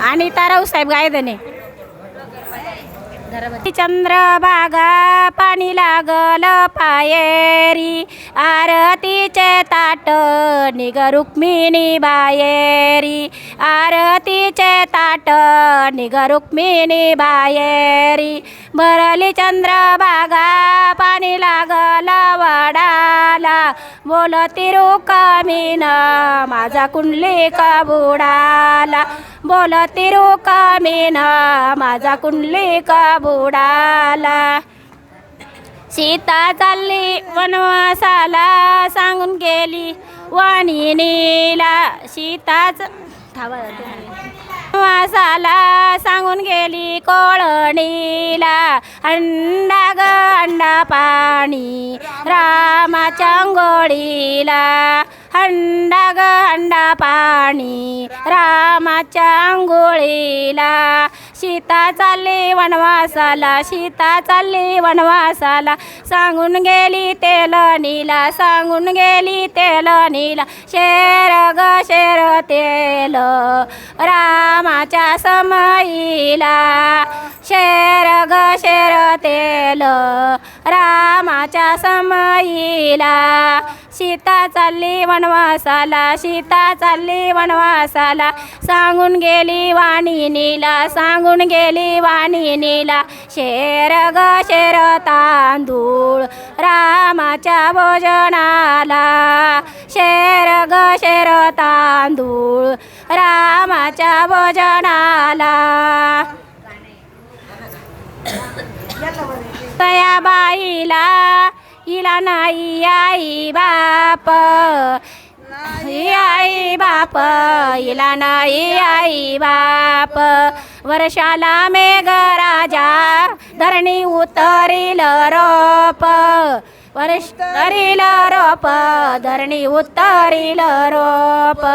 आणि ताराऊसाहेब गायदने. चंद्रभागा पाणी लागल पायेरी आरतीचे ताट निग रुक्मिणी बायेरी आरतीचे ताट निग रुक्मिणी बायेरी भरली चंद्रभागा पाणी लागल वडाला बोलती रुक्मिण माझा कुंडलिक बुडाला बोलती रुक्मिण माझा कुंडलिक बुडाला. सीता चालली वनवासाला सांगून गेली वाणिनीला सीताच वनवासाला सांगून गेली कोळणीला अंडा ग अंडा पाणी रामाच्या अंघोळीला अंडा ग अंडा पाणी रामाच्या अंघोळीला. सीता चालली वनवासाला सीता चालली वनवासाला सांगून गेली तेलनीला सांगून गेली तेलनीला शेर ग शेर तेल रामाच्या समईला शेर ग शेर तेल रामाच्या समईला. सीता चालली वनवासाला सीता चालली वनवासाला सांगून गेली वाणिनीला सांगून गेली वाणिनीला शेर ग शेर तांदूळ रामाच्या भोजनाला शेर ग शेर तांदूळ रामाच्या भोजनाला. तया बाईला हिला नाही आई बाप आई बाप हिला नाही आई बाप वर्षाला मेघराजा धरणी उतरील रोप वर्ष उतरील रोप धरणी उतरील रोप.